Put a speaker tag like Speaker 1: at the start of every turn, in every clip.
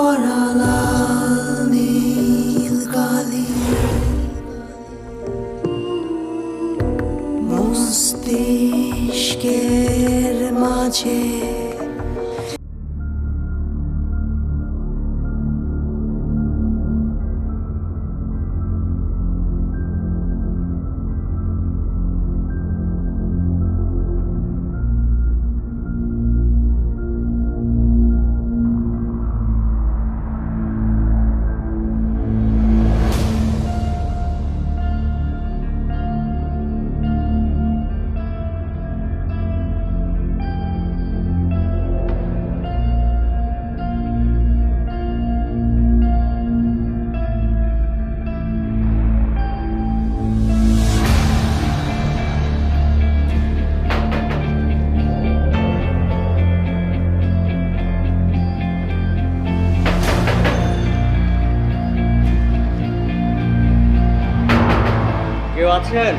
Speaker 1: ভরা লাল নীল কালি মস্তিষ্কের মাঝে
Speaker 2: কেউ আছেন?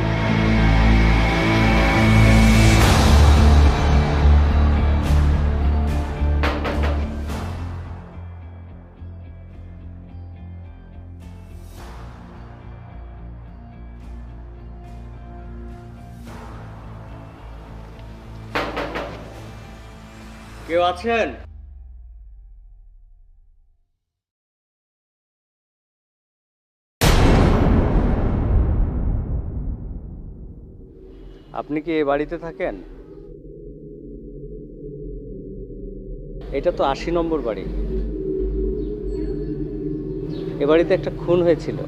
Speaker 2: কেউ আছেন? আপনি কি এই বাড়িতে থাকেন? এটা তো 80 নম্বর বাড়ি। এ বাড়িতে একটা খুন হয়েছিল।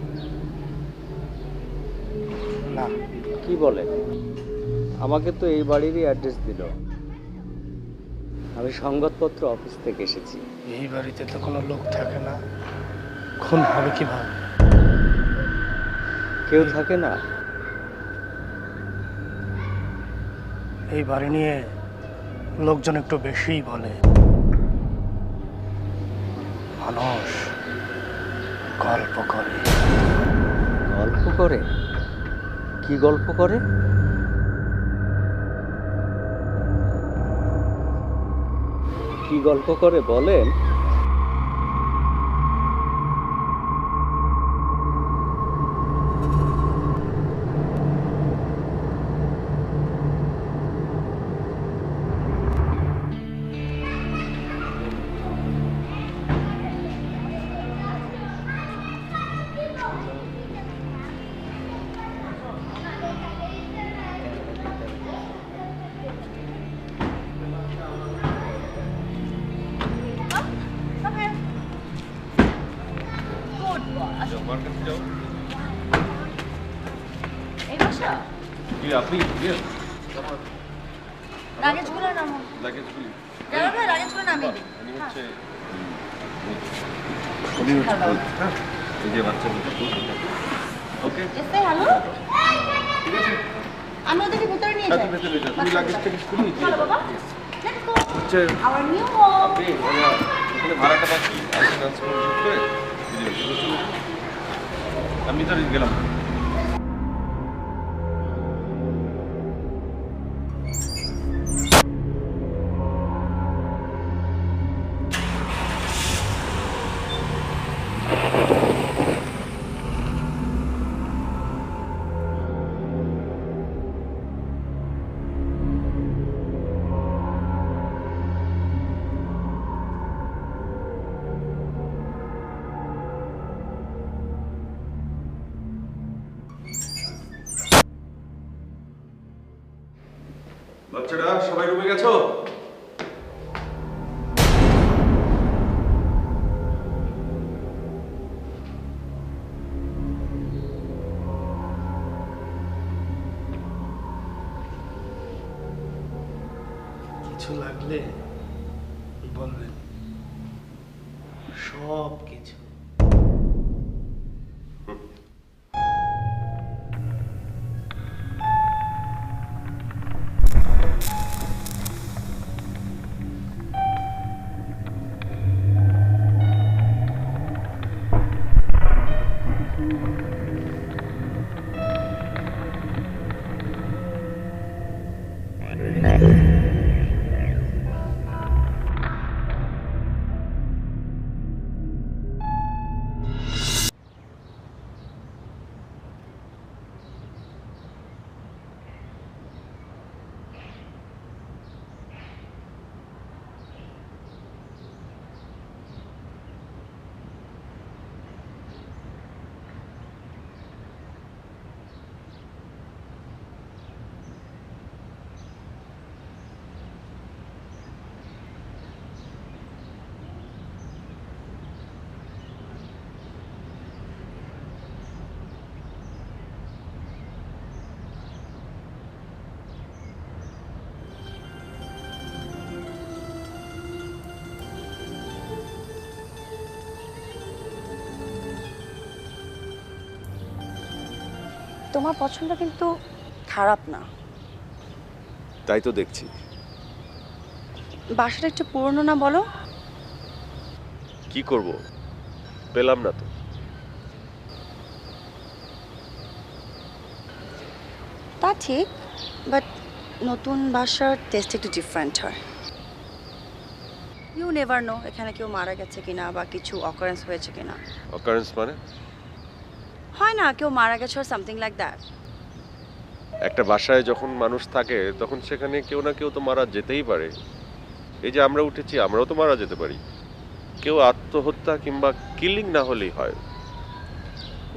Speaker 3: না।
Speaker 2: কি বলে? আমাকে তো এই বাড়িরই অ্যাড্রেস দিল। আমি সংবাদপত্র অফিস থেকে এসেছি।
Speaker 3: এই বাড়িতে তো কোনো লোক থাকে না, খুন হবে কিভাবে?
Speaker 2: কেউ থাকে না?
Speaker 3: এই বাড়ি নিয়ে লোকজন একটু বেশিই বলে। মানুষ গল্প করে।
Speaker 2: গল্প করে? কি গল্প করে? কি গল্প করে বলেন?
Speaker 4: লাগেজগুলো নামো।
Speaker 5: লাগেজগুলি
Speaker 4: যাবে ভাই, লাগেজগুলো নামিয়ে দিন।
Speaker 5: এই যে বাচ্চাগুলো ওকে
Speaker 4: এসে হ্যালো,
Speaker 5: ঠিক আছে,
Speaker 4: আমি ওদেরকে ভিতরে নিয়ে যাই।
Speaker 5: তুমি লাগেজটা খুলে দিয়ে
Speaker 4: চলো বাবা, let's go our new home.
Speaker 5: আপনি এখানে ভাড়াটা বাকি আছে ট্রান্সফার করে আমি তো গেলাম। বাচ্চারা সবাই রুমে গেছো?
Speaker 3: কিছু লাগলে বলবেন, সব কিছু।
Speaker 6: তোমার পছন্দ কিন্তু খারাপ না।
Speaker 5: তাই তো দেখছি।
Speaker 6: বাসাটা একটু পুরনো না বলো?
Speaker 5: কি করব, পেলাম না তো।
Speaker 6: তা ঠিক, বাট নতুন বাসার টেস্ট একটু ডিফারেন্ট হয়। ইউ নেভার নো এখানে কেউ মারা গেছে কিনা বা কিছু অকারেন্স হয়েছে কিনা।
Speaker 5: অকারেন্স মানে?
Speaker 6: হয় না কেউ মারা গেছে আর সামথিং লাইক দ্যাট।
Speaker 5: একটা বাসায় যখন মানুষ থাকে তখন সেখানে কেউ না কেউ তো মারা যেতেই পারে। এই যে আমরা উঠেছি, আমরাও তো মারা যেতে পারি। কেউ আত্মহত্যা কিংবা কিলিং না হলেই হয়।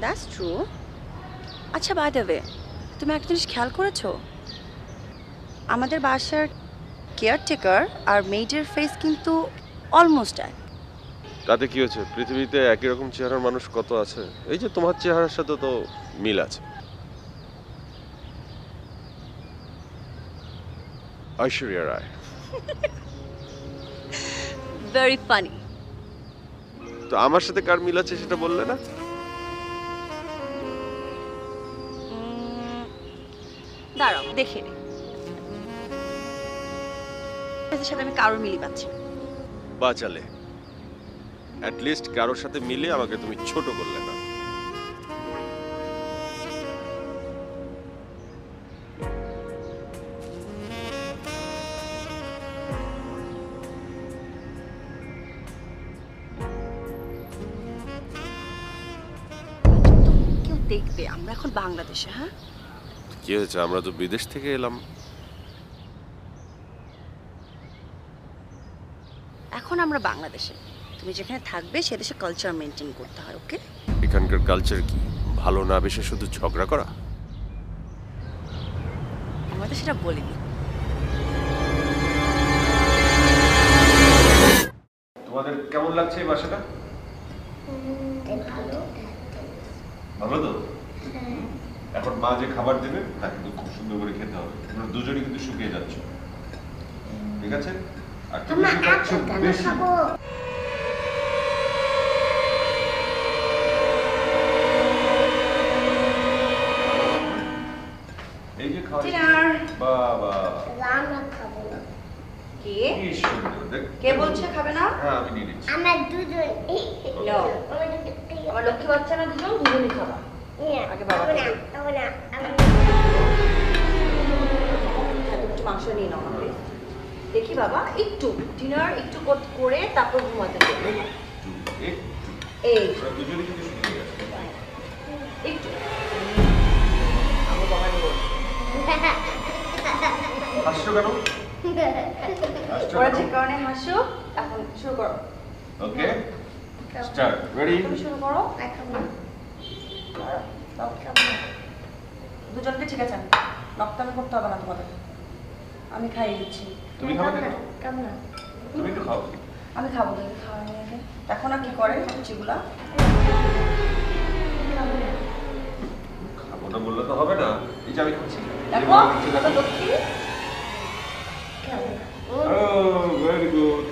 Speaker 6: That's true. আচ্ছা বাই দ্য ওয়ে, তুমি একটা জিনিস খেয়াল করেছো? আমাদের বাসার কেয়ারটেকার আর মেইডের ফেস কিন্তু অলমোস্ট এক।
Speaker 5: তাতে কি হয়েছে? পৃথিবীতে একই রকম চেহারার মানুষ কত আছে। এই যে তোমার চেহারার সাথে তো মিল আছে। ঐশ্বরিয়া রায়।
Speaker 6: Very funny.
Speaker 5: তো আমার সাথে কার মিল আছে সেটা বললে না?
Speaker 6: দাঁড়াও দেখে নে। এদের সাথে আমি কারোর মিলি পাচ্ছি না।
Speaker 5: বাঁচালে অ্যাট লিস্ট কারোর সাথে মিলে আমাকে তুমি ছোট করলে না।
Speaker 6: কেউ দেখবে আমরা এখন বাংলাদেশে। হ্যাঁ
Speaker 5: কি হয়েছে? আমরা তো বিদেশ থেকে এলাম।
Speaker 6: এখন আমরা বাংলাদেশে, তুমি যেখানে থাকবে সে দেশে কালচার মেনটেন করতে হয়। ওকে?
Speaker 5: এখানকার কালচার কি ভালো না বেশি শুধু ঝগড়া করা?
Speaker 6: আমরা তো সেটা বলিনি।
Speaker 5: তোমাদের কেমন লাগছে এই বাসাটা? ভালো তো? এখন মা যে খাবার দেবে তা কিন্তু খুব সুন্দর করে খেতে হবে। তোমরা দুজনেই কিন্তু শুকিয়ে যাচ্ছ, ঠিক আছে? আর তুমি কি খাচ্ছ বেশি? এই যে খাওয়া বাবা
Speaker 6: কে
Speaker 5: কি সুন্দর দেখ।
Speaker 6: কে বলছে খাবে না?
Speaker 5: হ্যাঁ আমি নিয়ে নিচ্ছি।
Speaker 7: আমার দুজন
Speaker 6: নাও। আমার লক্ষ্মী বাচ্চা না দুজনই খাবা। আগে বাবা একটু মাংস নিয়ে নাও আমাকে। দেখি বাবা একটু ডিনার একটু করে তারপর ঘুমাতে দেবে। এই
Speaker 5: তোমরা দুজনেই কিন্তু শুকিয়ে যাচ্ছ।
Speaker 6: একটু আমার বাবা বল
Speaker 5: হাসছো কেন?
Speaker 6: ওরা যে কারণে হাসো। এখন শুরু করো।
Speaker 5: Okay start. রেডি?
Speaker 6: তুমি শুরু করো। দুজনকে ঠিক আছে, নক্তামি করতে হবে না তোমাদের। আমি খাইয়ে দিচ্ছি।
Speaker 5: তুমি খাবে না? তুমি তো খাও।
Speaker 6: আমি খাবো, দেখে খাওয়া নিয়ে আগে। দেখো না কি করে সবজিগুলা।
Speaker 5: খাবো না বললে তো হবে না। এই যে আমি খাচ্ছি।
Speaker 6: দেখো কত লক্ষ্মী।
Speaker 5: Oh, very good.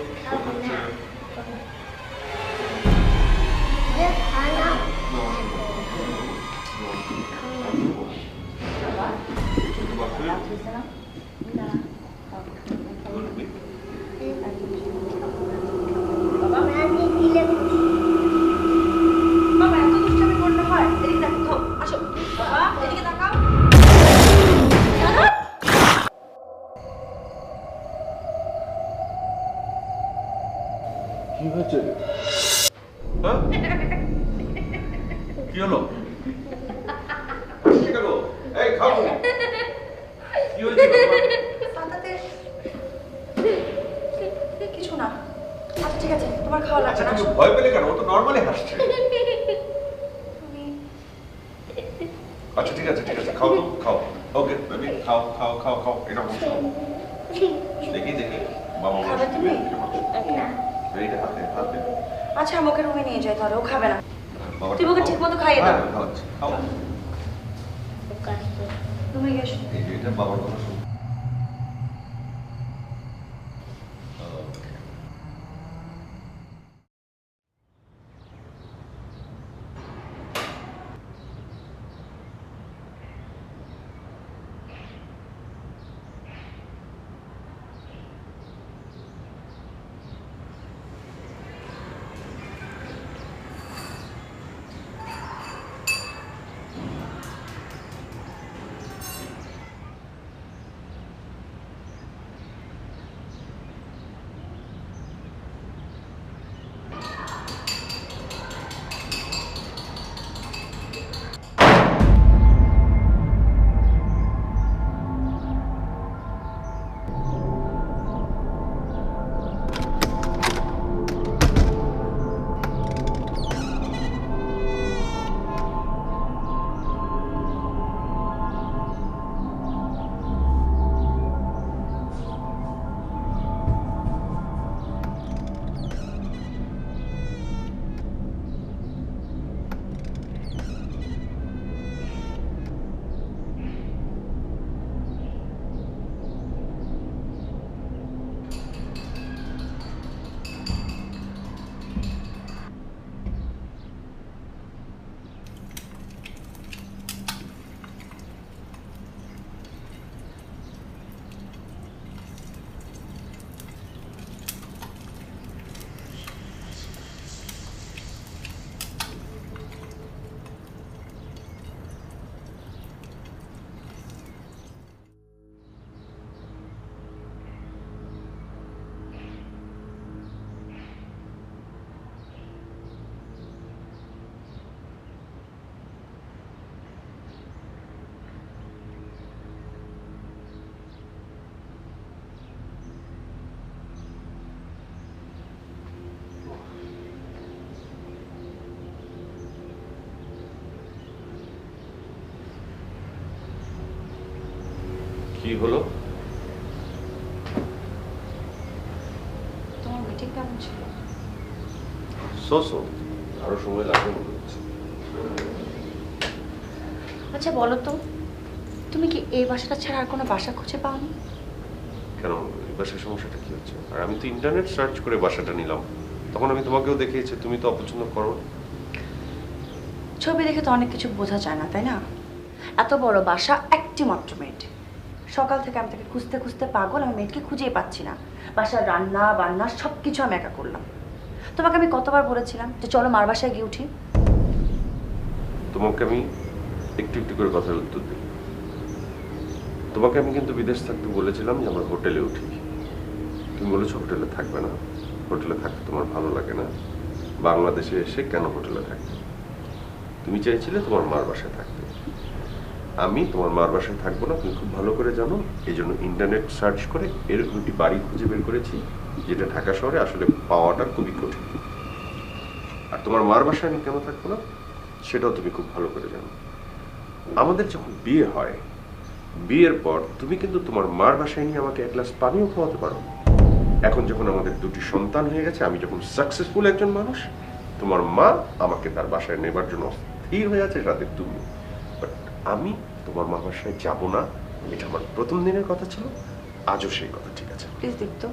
Speaker 6: বাবা এত দুষ্টামি করলে হয়? এদিকে দেখো, আসো বাবা এদিকে তাকাও।
Speaker 5: কি হয়েছে? হ্যাঁ? কি হলো? হাসছে কেন? এই খাও। কি হয়েছে তোমার?
Speaker 6: কিছু না। আচ্ছা ঠিক আছে, তোমার খাওয়া লাগবে
Speaker 5: আচ্ছা
Speaker 6: না।
Speaker 5: তুমি ভয় পেলে কেন? ও তো নরমালি হাসছে। আচ্ছা ঠিক আছে ঠিক আছে, খাও তো খাও। ওকে বেবি খাও খাও খাও খাও। এটা বসো। দেখি দেখি বাবা
Speaker 6: খাবে তুমি?
Speaker 5: এইটা হাতে হাতে।
Speaker 6: আচ্ছা আমাকে রুমে নিয়ে যাই তাহলে, ও খাবে না।
Speaker 5: বাবাটা
Speaker 6: তুমি ওকে
Speaker 5: খাও।
Speaker 6: ঠিকমতো খাইয়ে দাও।
Speaker 5: হ্যাঁ, খাওয়াচ্ছি। খাও।
Speaker 6: রুমে গিয়ে এসো।
Speaker 5: এই যে এটা বাবার কথা শোনো। কি হলো?
Speaker 6: তোমার মিটিং কেমন ছিল?
Speaker 5: সো আরো সময় লাগবে মনে হচ্ছে।
Speaker 6: আচ্ছা বলো তো, তুমি কি এই বাসাটা ছাড়া আর কোনো বাসা খুঁজে পাওনি?
Speaker 5: কেন, এই বাসার সমস্যাটা কি হচ্ছে? আর আমি তো ইন্টারনেট সার্চ করে বাসাটা নিলাম, তখন আমি তোমাকেও দেখিয়েছি, তুমি তো অপছন্দ করো।
Speaker 6: ছবি দেখে তো অনেক কিছু বোঝা যায় না, তাই না? এত বড় বাসা, একটি মাত্র মেড। সকাল থেকে আমি তাকে খুঁজতে খুঁজতে পাগল, আমি মেয়েকে খুঁজেই পাচ্ছি না। বাসার রান্না বান্না সব কিছু আমি একা করলাম। তোমাকে আমি কতবার বলেছিলাম যে চলো মার বাসায় গিয়ে উঠি?
Speaker 5: তোমাকে আমি একটু একটু করে কথার উত্তর দিই। তোমাকে আমি কিন্তু বিদেশ থাকতে বলেছিলাম যে আমরা হোটেলে উঠি, তুমি বলেছো হোটেলে থাকবে না, হোটেলে থাকতে তোমার ভালো লাগে না, বাংলাদেশে এসে কেন হোটেলে থাকতে? তুমি চাইছিলে তোমার মার বাসায় থাকতে। আমি তোমার মার বাসায় থাকবো না, তুমি খুব ভালো করে জানো। এই জন্য ইন্টারনেট সার্চ করে এরকম একটি বাড়ি খুঁজে বের করেছি, যেটা ঢাকা শহরে আসলে পাওয়াটা খুবই কঠিন। আর তোমার মার বাসায় আমি কেন থাকবো না সেটাও তুমি খুব ভালো করে জানো। আমাদের যখন বিয়ে হয়, বিয়ের পর তুমি কিন্তু তোমার মার বাসায় নিয়ে আমাকে এক গ্লাস পানিও খাওয়াতে পারো। এখন যখন আমাদের দুটি সন্তান হয়ে গেছে, আমি যখন সাকসেসফুল একজন মানুষ, তোমার মা আমাকে তার বাসায় নেবার জন্য স্থির হয়ে আছে, সাথে তুমি। বাট আমি তোমার মা বাসায় যাব না, এটা আমার প্রথম দিনের কথা ছিল, আজও সেই কথা ঠিক আছে।
Speaker 6: প্লিজ দীপ্ত,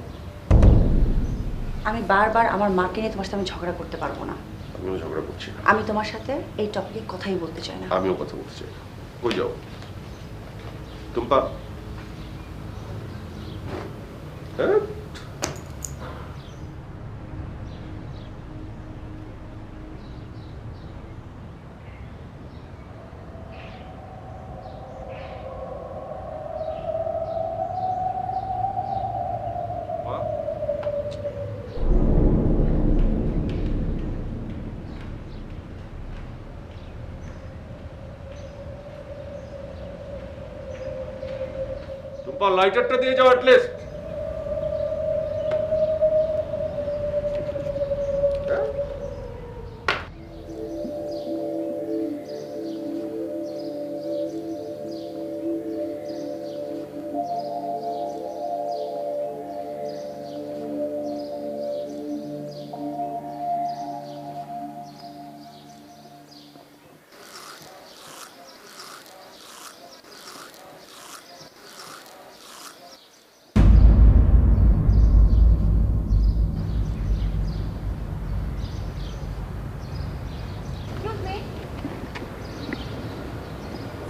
Speaker 6: আমি বারবার আমার মাকে নিয়ে তোমার সাথে আমি ঝগড়া করতে পারবো না।
Speaker 5: আমিও ঝগড়া করছি না,
Speaker 6: আমি তোমার সাথে এই টপিকে কথাই বলতে চাই না।
Speaker 5: আমিও কথা বলতে চাই। কই যাও টুম্পা? হ্যাঁ, টুম্পা লাইটারটা দিয়ে যাও at least.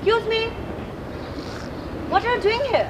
Speaker 6: Excuse me. What are you doing here?